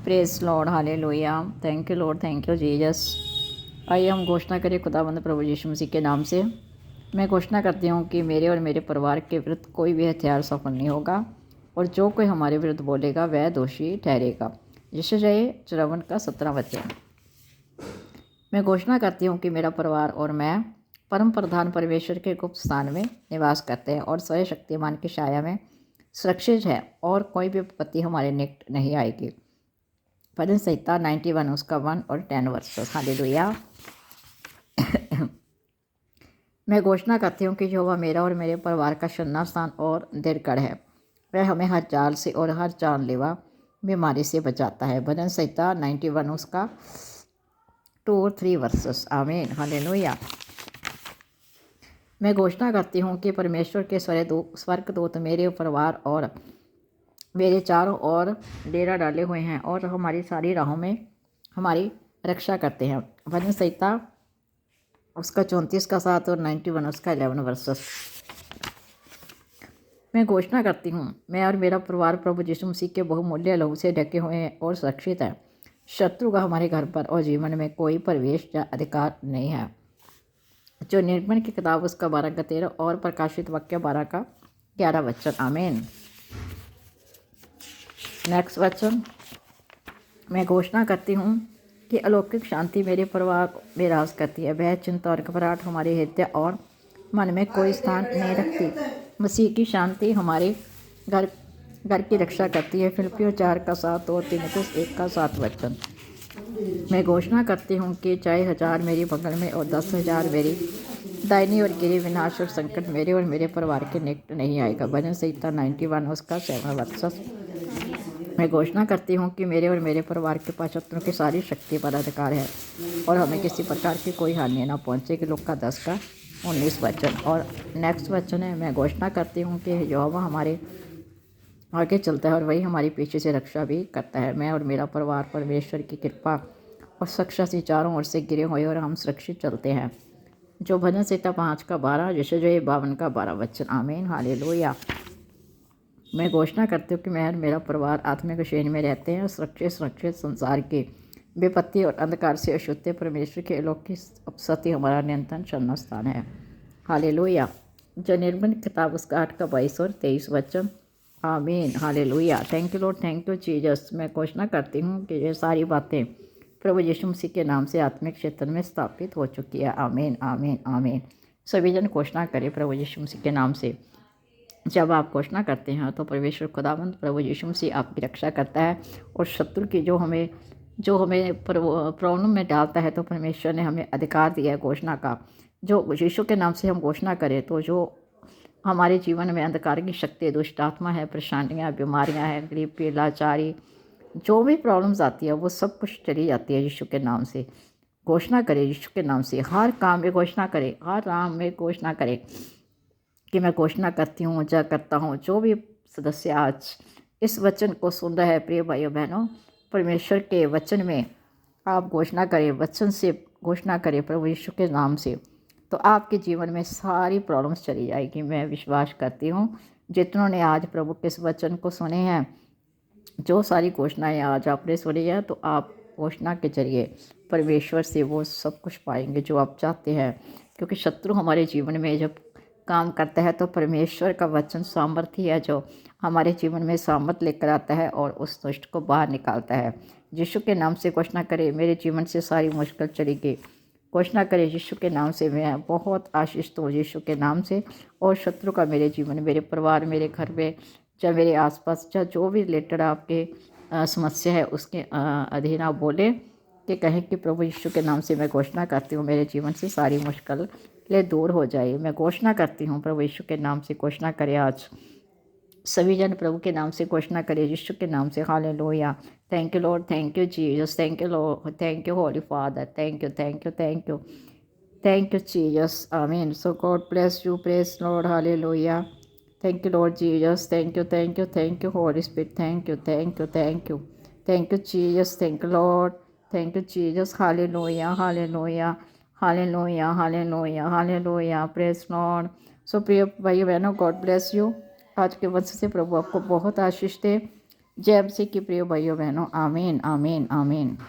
Praise Lord, hallelujah. Thank you Lord, thank you Jesus. आइए हम घोषणा करें खुदावंद प्रभु यीशु मसीह के नाम से। मैं घोषणा करती हूँ कि मेरे और मेरे परिवार के विरुद्ध कोई भी हथियार सफल नहीं होगा और जो कोई हमारे विरुद्ध बोलेगा वह दोषी ठहरेगा। यशायाह 54 का 17 वचन। मैं घोषणा करती हूँ कि मेरा परिवार और मैं परम प्रधान परमेश्वर के गुप्त स्थान में निवास करते हैं और स्वयं शक्तिमान की छाया में सुरक्षित है और कोई भी विपत्ति हमारे निकट नहीं आएगी। भजन संहिता 91 उसका 1 और 10 वर्सेस। हालेलुया। मैं घोषणा करती हूँ कि यहोवा मेरा और मेरे परिवार का शरणा स्थान और दृढ़ है। वह हमें हर जाल से और हर जानलेवा बीमारी से बचाता है। भजन संहिता 91 उसका 2 और 3 वर्सेस। आमीन। हालेलुया। मैं घोषणा करती हूँ कि परमेश्वर के स्वर्गदूत मेरे परिवार और मेरे चारों ओर डेरा डाले हुए हैं और हमारी सारी राहों में हमारी रक्षा करते हैं। भजन संहिता उसका 34 का 7 और 91 उसका 11 वर्सेस। मैं घोषणा करती हूँ मैं और मेरा परिवार प्रभु यीशु मसीह के बहुमूल्य लहू से ढके हुए हैं और सुरक्षित हैं। शत्रु का हमारे घर पर और जीवन में कोई प्रवेश या अधिकार नहीं है। जो निर्गमन की किताब उसका 12 का 13 और प्रकाशित वाक्य 12 का 11 वचन। आमीन। नेक्स्ट वचन। मैं घोषणा करती हूँ कि अलौकिक शांति मेरे परिवार में राज करती है। वह चिंता और घबराहट हमारे हृदय और मन में कोई स्थान नहीं रखती। मसीह की शांति हमारे घर की रक्षा करती है। फिलिप्पियों 4 का 7 और तीमुथियुस 1 का 7 वचन। मैं घोषणा करती हूँ कि चाहे 1000 मेरी बगल में और 10,000 मेरी दाहिनी और गिरे विनाश और संकट मेरे और मेरे परिवार के निकट नहीं आएगा। भजन संहिता 91 उसका 7 वर्सेस। मैं घोषणा करती हूँ कि मेरे और मेरे परिवार के पास शत्रुओं की सारी शक्ति पर अधिकार है और हमें किसी प्रकार की कोई हानि न पहुँचेगी। लूका 10 का 19 वचन। और नेक्स्ट वचन है। मैं घोषणा करती हूँ कि यहोवा हमारे आगे चलता है और वही हमारी पीछे से रक्षा भी करता है। मैं और मेरा परिवार परमेश्वर की कृपा और सुरक्षा से चारों ओर से घिरे हुए और हम सुरक्षित चलते हैं। जो भजन संहिता 5 का 12 यशायाह 52 का 12 वचन। आमीन। हालेलुया। मैं घोषणा करती हूँ कि मैं और मेरा परिवार आत्मिक शयन में रहते हैं। सुरक्षित संसार के विपत्ति और अंधकार से अशुद्ध परमेश्वर के अलौकिक उपस्थिति हमारा नियंत्रण शरण स्थान है। हालेलुया। जो निर्गमन किताब उसका 8 का 22 और 23 वचन। आमीन। Hallelujah. Thank you Lord, thank you Jesus. मैं घोषणा करती हूँ कि ये सारी बातें प्रभु यीशु मसीह के नाम से आत्मिक क्षेत्र में स्थापित हो चुकी है। आमीन, आमीन, आमीन। सभी जन घोषणा करें प्रभु यीशु मसीह के नाम से। जब आप घोषणा करते हैं तो परमेश्वर खुदावंद प्रभु यीशु मसीह आपकी रक्षा करता है और शत्रु की जो हमें प्रॉब्लम में डालता है तो परमेश्वर ने हमें अधिकार दिया है घोषणा का। जो यीशु के नाम से हम घोषणा करें तो जो हमारे जीवन में अंधकार की शक्ति, दुष्ट आत्मा है, परेशानियाँ, बीमारियाँ हैं, गरीबी, लाचारी, जो भी प्रॉब्लम्स आती है वो सब कुछ चली जाती है यीशु के नाम से। घोषणा करें यीशु के नाम से। हर काम में घोषणा करें, हर काम में घोषणा करें कि मैं घोषणा करती हूँ, जा करता हूँ। जो भी सदस्य आज इस वचन को सुन रहे हैं, प्रिय भाइयों बहनों, परमेश्वर के वचन में आप घोषणा करें, वचन से घोषणा करें प्रभु यीशु के नाम से, तो आपके जीवन में सारी प्रॉब्लम्स चली जाएगी। मैं विश्वास करती हूँ जितनों ने आज प्रभु के इस वचन को सुने हैं, जो सारी घोषणाएँ आज आपने सुनी है, तो आप घोषणा के जरिए परमेश्वर से वो सब कुछ पाएंगे जो आप चाहते हैं। क्योंकि शत्रु हमारे जीवन में जब काम करता है तो परमेश्वर का वचन सामर्थ्य है जो हमारे जीवन में सामर्थ लेकर आता है और उस दुष्ट को बाहर निकालता है। यीशु के नाम से घोषणा करें, मेरे जीवन से सारी मुश्किल चली गई। घोषणा करें यीशु के नाम से, मैं बहुत आशीषित हूँ यीशु के नाम से। और शत्रु का मेरे जीवन, मेरे परिवार, मेरे घर में, चाहे मेरे आसपास, चाहे जो भी रिलेटेड आपके समस्या है उसके अधीन आप बोले कि कहें कि प्रभु यीशु के नाम से मैं घोषणा करती हूँ मेरे जीवन से सारी मुश्किल ले दूर हो जाए। मैं घोषणा करती हूँ प्रभु यीशु के नाम से। घोषणा करें आज सभी जन प्रभु के नाम से घोषणा करें यीशु के नाम से। Hallelujah. Thank you Lord, thank you Jesus, thank you Lord, thank you Holy Father, thank you, thank you, thank you, thank you Jesus. आमीन। So God bless you, praise Lord. Hallelujah. Thank you Lord Jesus, thank you, thank you, thank you Holy Spirit, thank you, thank you, thank you, thank you Jesus, thank you Lord, thank you Jesus. Hallelujah, hallelujah, hallelujah, hallelujah, hallelujah, praise Lord. सो प्रिय भाई बहनों, God bless you. आज के वचन से प्रभु आपको बहुत आशीष दे। जय मसीह की प्रिय भाइयों बहनों, आमीन आमीन आमीन।